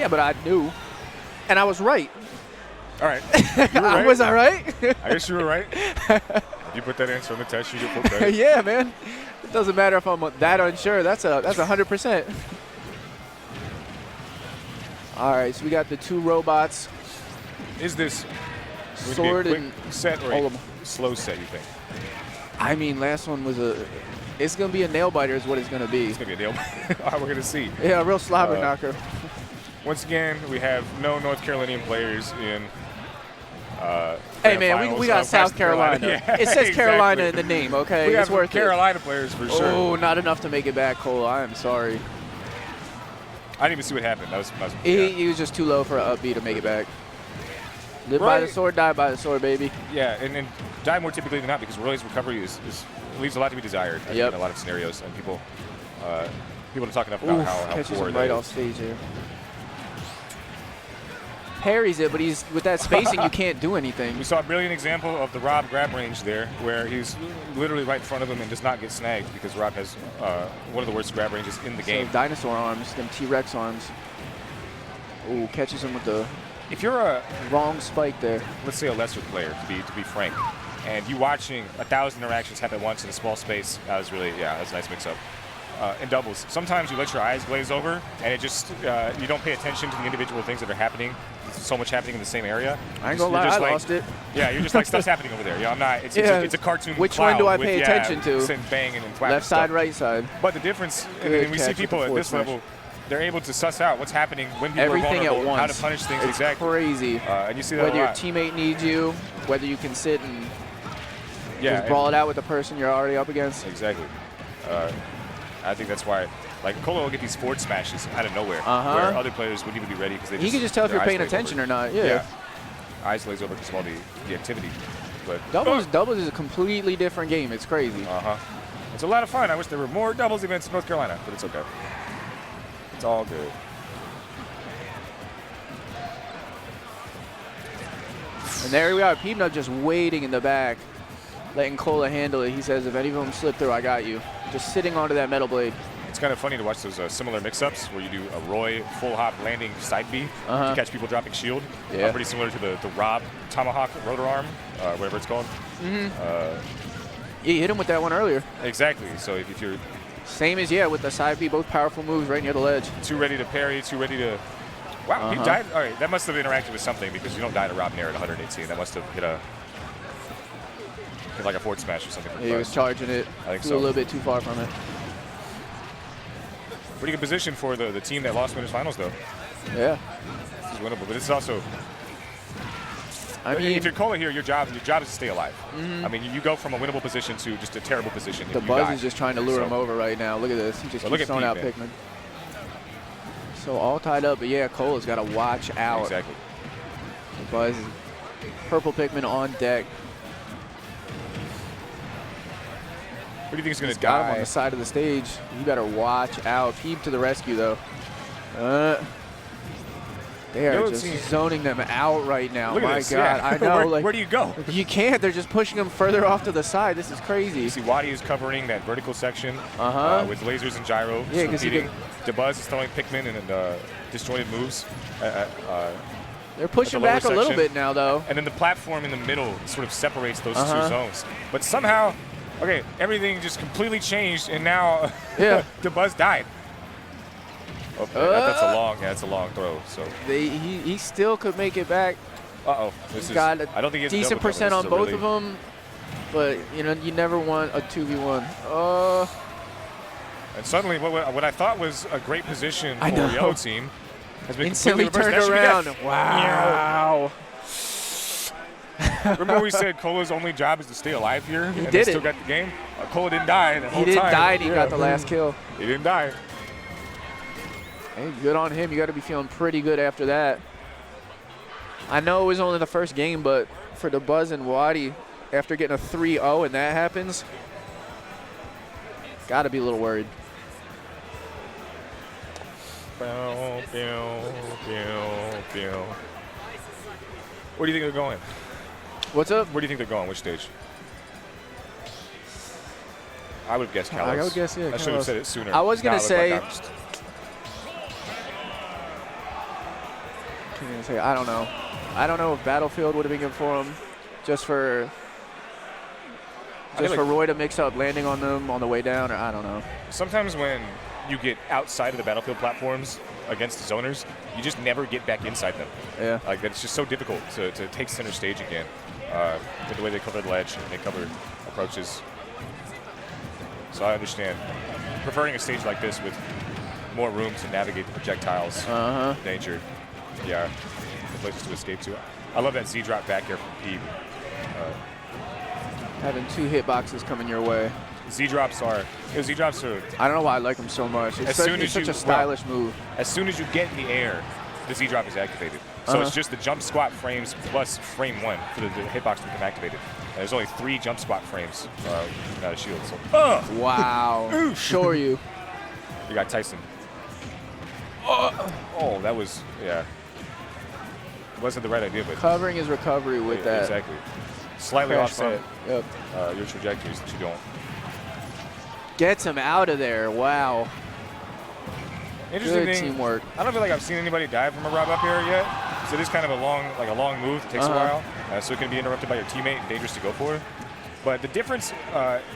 Yeah, but I knew. And I was right. All right. You were right. Was I right? I guess you were right. If you put that answer on the test, you get full credit. Yeah, man. It doesn't matter if I'm that unsure. That's 100%. All right, so we got the 2 robots. Is this Sword going to and be a quick set or a slow set, you think? I mean, last one was it's going to be a nail biter is what it's going to be. It's going to be a nail biter. All right, we're going to see. Yeah, a real slobber knocker. Once again, we have no North Carolinian players in hey, man, we got South Carolina. Yeah, it says exactly. Carolina in the name, okay? We it's have worth Carolina players for sure. Oh, not enough to make it back, Kola. I am sorry. I didn't even see what happened. That was He was just too low for an up B to make it back. Live by the sword, die by the sword, baby. Yeah, and die more typically than not because Roy's recovery leaves a lot to be desired in a lot of scenarios, and people don't talk enough about how catches poor him right off stage there. Parries it, but he's with that spacing, you can't do anything. We saw a brilliant example of the Rob grab range there, where he's literally right in front of him and does not get snagged because Rob has one of the worst grab ranges in the game. Dinosaur arms, them T-Rex arms. Ooh, catches him with the. If you're a wrong spike there, let's say a lesser player, to be frank, and you watching 1,000 interactions happen at once in a small space, that's a nice mix-up. In doubles, sometimes you let your eyes glaze over, and it just you don't pay attention to the individual things that are happening. There's so much happening in the same area. I ain't gonna lie, I lost it. Yeah, you're just like stuff's happening over there. I'm not. It's a cartoon. Which one do I pay attention to? Banging and left side, right side. But the difference, and we see people at this level, they're able to suss out what's happening when people are vulnerable, at once. how to punish things it's exactly. Crazy. And you see that whether your teammate needs you, whether you can sit and just brawl it out with the person you're already up against. Exactly. I think that's why, like, Kola will get these forward smashes out of nowhere, where other players wouldn't even be ready because he can just tell if you're paying attention or not. Yeah. Eyes glaze over because of all the activity. But doubles is a completely different game. It's crazy. It's a lot of fun. I wish there were more doubles events in North Carolina, but it's okay. It's all good. And there we are. Peabnut just waiting in the back, letting Kola handle it. He says, if any of them slip through, I got you. Just sitting onto that metal blade. It's kind of funny to watch those similar mix-ups where you do a Roy full hop landing side B to catch people dropping shield. Yeah. Pretty similar to the Rob Tomahawk rotor arm, whatever it's called. You hit him with that one earlier. Exactly. So if you're same as with the side B, both powerful moves right near the ledge. Too ready to parry, too ready to. Wow, he died. All right, that must have interacted with something because you don't die to Rob Nair at 118. That must have hit like a forward smash or something. He was charging it. I think so. So. A little bit too far from it. Pretty good position for the team that lost winners finals, though. Yeah. This is winnable, but it's also. I mean, if you're Kola here, your job is to stay alive. I mean, you go from a winnable position to just a terrible position. The Buzz is just trying to lure him over right now. Look at this. He just keeps throwing out Pikmin. So all tied up, but Kola's got to watch out. Exactly. The Buzz, purple Pikmin on deck. What do you think is going to die? Got him on the side of the stage. You better watch out. Peeb to the rescue, though. They are just zoning them out right now. Look at My this. God, I know. Where do you go? You can't. They're just pushing them further off to the side. This is crazy. You see Wadi is covering that vertical section with lasers and gyro. Yeah, because Dabuz is throwing Pikmin and disjointed moves. They're pushing back a little bit now, though. And then the platform in the middle sort of separates those two zones. But somehow, everything just completely changed, and now Dabuz died. Oh, that's a long throw. So he still could make it back. He's got I don't think a decent percent on both of them, but you never want a 2v1. And suddenly, what I thought was a great position for the yellow team has been instantly turned around. Wow. Remember we said Kola's only job is to stay alive here? He and did still got the game? Kola didn't die the whole time. He didn't die and he got the last kill. He didn't die. Hey, good on him. You got to be feeling pretty good after that. I know it was only the first game, but for the Buzz and Wadi, after getting a 3-0 and that happens, got to be a little worried. Where do you think they're going? What's up? Where do you think they're going? Which stage? I would have guessed Kalos. I would guess, I should have said it sooner. I was going to say, can't even say. I don't know. I don't know if Battlefield would have been good for him, just for Roy to mix up landing on them on the way down, or I don't know. Sometimes when you get outside of the Battlefield platforms against zoners, you just never get back inside them. Yeah. Like, it's just so difficult to take center stage again with the way they cover the ledge and they cover approaches. So I understand preferring a stage like this with more room to navigate the projectiles, danger. Yeah, the places to escape to. I love that Z drop back here from Peab. Having 2 hitboxes coming your way. Z drops are. I don't know why I like them so much. It's such a stylish move. As soon as you get in the air, the Z drop is activated. So it's just the jump squat frames plus frame 1 for the hitbox to become activated. And there's only 3 jump squat frames without a shield. So, wow. Sure you. You got Tyson. Oh, that was, yeah. It wasn't the right idea, but covering his recovery with that. Exactly. Slightly offset Yep. your trajectories that you don't. Gets him out of there. Wow. Interesting Good thing, teamwork. I don't feel like I've seen anybody dive from a rob up here yet. So it is kind of a long move. It takes a while. So it can be interrupted by your teammate and dangerous to go for. But the difference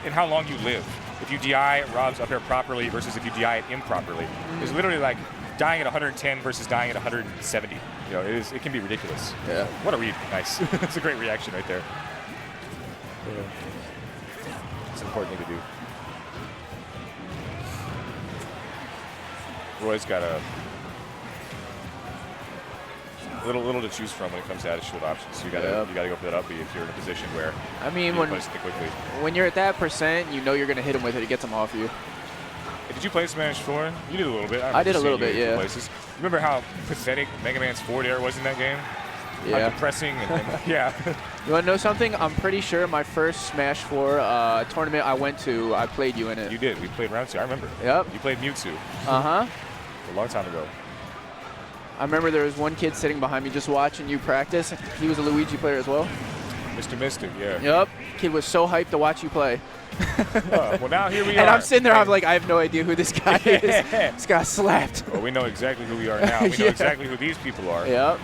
in how long you live, if you DI robs up here properly versus if you DI it improperly, is literally like dying at 110 versus dying at 170. You know, it can be ridiculous. Yeah. What a read. Nice. That's a great reaction right there. Yeah. It's an important thing to do. Roy's got a little to choose from when it comes to out shield options. So you gotta go for that up B if you're in a position where I mean, you place it quickly. When you're at that percent, you know you're gonna hit him with it. It gets him off you. Hey, did you play Smash 4? You did a little bit. I did a little bit, yeah. Places. Remember how pathetic Mega Man's forward air was in that game? Yeah. How depressing and yeah. You want to know something? I'm pretty sure my first Smash 4 tournament I went to, I played you in it. You did. We played round 2. I remember. Yep. You played Mewtwo. A long time ago. I remember there was one kid sitting behind me just watching you practice. He was a Luigi player as well. Mr. Mystic, yeah. Yep. Kid was so hyped to watch you play. Well, now here we are. And I'm sitting there, I'm like, I have no idea who this guy is. This got slapped. Well, we know exactly who we are now. We know exactly who these people are. Yep.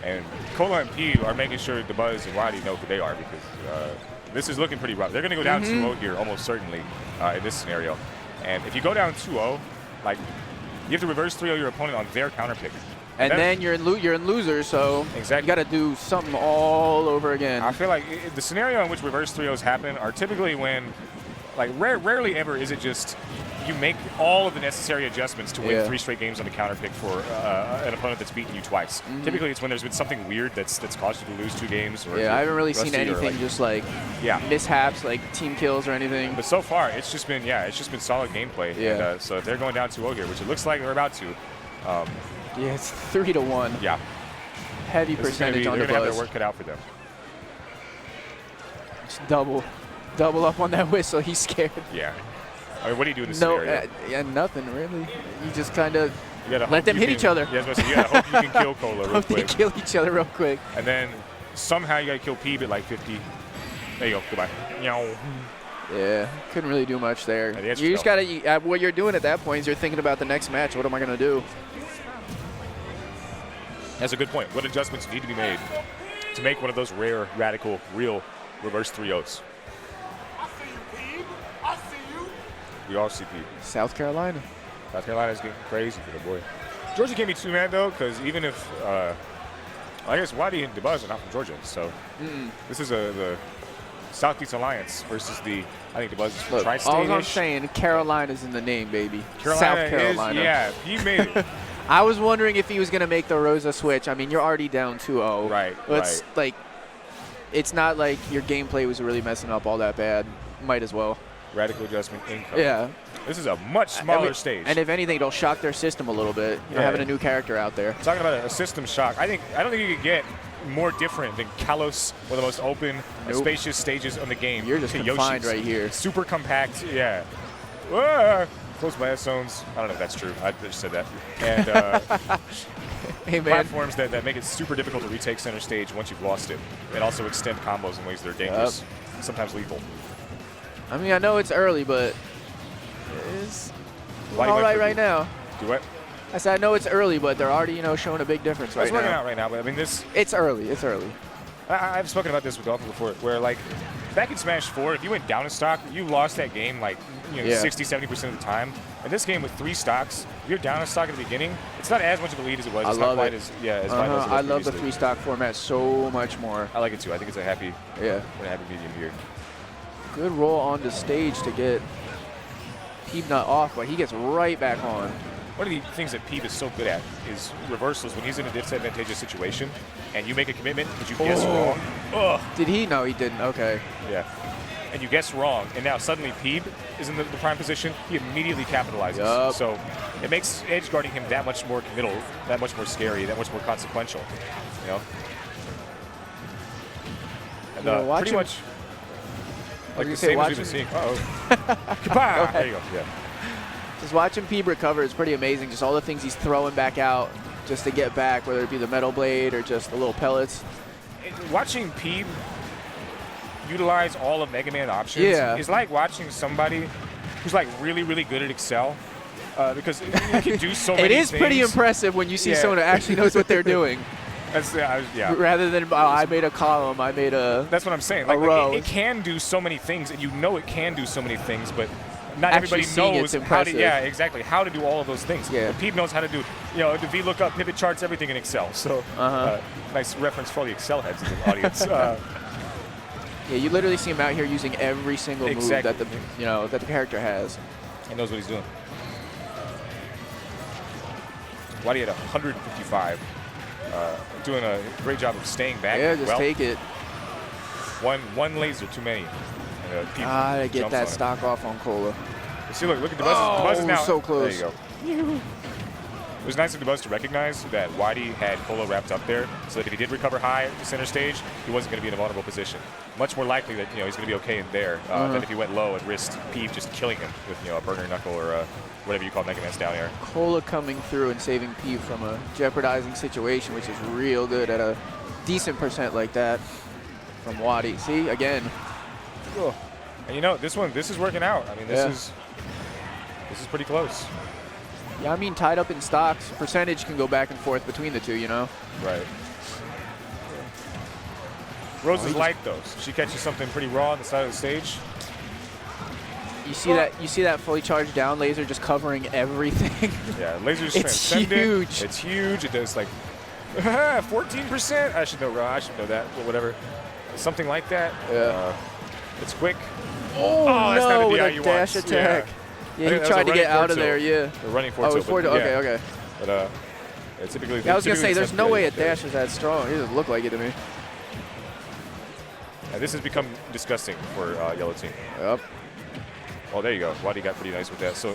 And Kola and P are making sure Dabuz and Wadi know who they are because this is looking pretty rough. They're going to go down 2-0 here almost certainly in this scenario. And if you go down 2-0, like, you have to reverse 3-0 your opponent on their counter pick. And then you're in losers, so exactly. You got to do something all over again. I feel like the scenario in which reverse 3-0s happen are typically when, like, rarely ever is it just you make all of the necessary adjustments to win 3 straight games on the counter pick for an opponent that's beaten you twice. Typically, it's when there's been something weird that's caused you to lose 2 games. Or I haven't really seen anything like, just like mishaps, like team kills or anything. But so far, it's just been solid gameplay. Yeah. And, so if they're going down 2-0 here, which it looks like they're about to. Yeah, it's 3-1. Yeah. Heavy percentage on the They're going to have their Buzz. work cut out for them. Just double up on that whistle. He's scared. Yeah. I mean, what do you do in this scenario? Yeah, nothing really. You just kind of let them hit each other. Yeah, I was about to say, you gotta hope you can kill Kola real hope quick. they kill each other real quick. And then somehow you gotta kill Peab at like 50. There you go. Goodbye. Yeah, couldn't really do much there. Yeah, You just gotta. What you're doing at that point is you're thinking about the next match. What am I gonna do? That's a good point. What adjustments need to be made to make one of those rare, radical, real reverse 3-0s? We all see Peab. South Carolina. South Carolina's getting crazy for the boy. Georgia can't be too mad though, because even if I guess Wadi and Dabuz are not from Georgia, so this is the Southeast Alliance versus the I think Dabuz is from Tri-State. All I'm saying, Carolina's in the name, baby. Carolina South Carolina. Yeah, he made it. I was wondering if he was gonna make the Rosa switch. I mean, you're already down 2-0. Right. It's like, it's not like your gameplay was really messing up all that bad. Might as well. Radical adjustment income. Yeah. This is a much smaller stage. And if anything, it'll shock their system a little bit. You know, having a new character out there. Talking about a system shock, I don't think you could get more different than Kalos, one of the most open and spacious stages on the game. You're just confined Yoshi's. right here. Super compact, yeah. Whoa. Close by zones. I don't know if that's true. I just said that. And hey, man. Platforms that make it super difficult to retake center stage once you've lost it, and also extend combos in ways that are dangerous, sometimes lethal. I mean, I know it's early, but it's Why all right now. Do what? I said I know it's early, but they're already showing a big difference right It's working now. out right now, but I mean this. It's early. It's early. I've spoken about this with Dolphin before, where like back in Smash 4, if you went down a stock, you lost that game like 60, 70% of the time. In this game with 3 stocks, if you're down a stock at the beginning, it's not as much of a lead as it was. It's not quite as vital as it was I love the previously. 3-stock format so much more. I like it too. I think it's a happy medium here. Good roll on the stage to get Peabnut off, but he gets right back on. One of the things that Peab is so good at is reversals. When he's in a disadvantageous situation and you make a commitment but you guess wrong. Ugh. Did he? No, he didn't. Okay. Yeah. And you guess wrong, and now suddenly Peab is in the prime position. He immediately capitalizes. Yep. So it makes edge guarding him that much more committal, that much more scary, that much more consequential. You know? And pretty much like the same as we've been seeing. Kapow! There you go. Yeah. Just watching Peab recover is pretty amazing. Just all the things he's throwing back out just to get back, whether it be the metal blade or just the little pellets. Watching Peab utilize all of Mega Man options is like watching somebody who's like really, really good at Excel. Because you can do so many things. It is pretty impressive when you see someone who actually knows what they're doing. Rather than I made a column, I made a That's what I'm saying. Like it can do so many things, and it can do so many things, but not actually everybody knows how to how to do all of those things. Yeah. Peab knows how to do the VLOOKUP, pivot charts, everything in Excel. So nice reference for all the Excel heads in the audience. Yeah, you literally see him out here using every single move that the character has. He knows what he's doing. Wadi at 155, doing a great job of staying back. Yeah, just take it. One laser too many. To get that stock off on Kola. See, look at Dabuz. Dabuz is now so close. There you go. It was nice of Dabuz to recognize that Wadi had Kola wrapped up there, so that if he did recover high at the center stage, he wasn't going to be in a vulnerable position. Much more likely that he's going to be okay in there than if he went low and risked Peab just killing him with a burner knuckle or whatever you call Mega Man's down air. Kola coming through and saving Peab from a jeopardizing situation, which is real good at a decent percent like that from Wadi. See, again. Oh. And this is working out. I mean, this is pretty close. Yeah, I mean, tied up in stocks, percentage can go back and forth between the two, Right. Rose is light though. So she catches something pretty raw on the side of the stage. You see that fully charged down laser just covering everything. Yeah, laser's transcendent. Huge. It's huge. It does like 14%. I should know that. But whatever. Something like that. Yeah. It's quick. Oh that's not a with DI a dash want. attack. Yeah, he tried to get out of there. Yeah. The running forward. Oh, forward. Okay. But typically. Yeah, I was gonna say, there's no way a dash is that strong. It doesn't look like it to me. Yeah, this has become disgusting for Yellow Team. Yep. Well, there you go. Wadi got pretty nice with that. So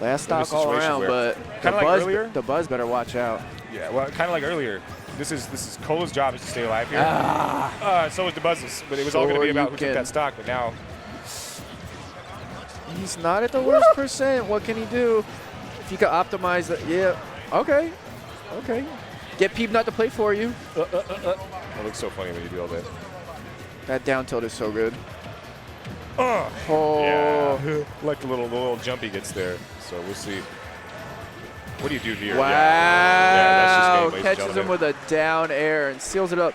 last stock all around, but the Buzz better watch out. Yeah, well, kind of like earlier. This is Kola's job is to stay alive here. So was Dabuz's, but it was all going to be about who took that stock. But now he's not at the worst percent. What can he do? If you could optimize that, okay. Get Peabnut to play for you. It looks so funny when you do all that. That down tilt is so good. Yeah, like the little jump he gets there. So we'll see. What do you do here? Wow! Yeah, that's just game, catches him with a down air and seals it up.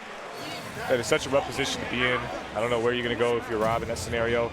That is such a rough position to be in. I don't know where you're going to go if you're Rob in that scenario.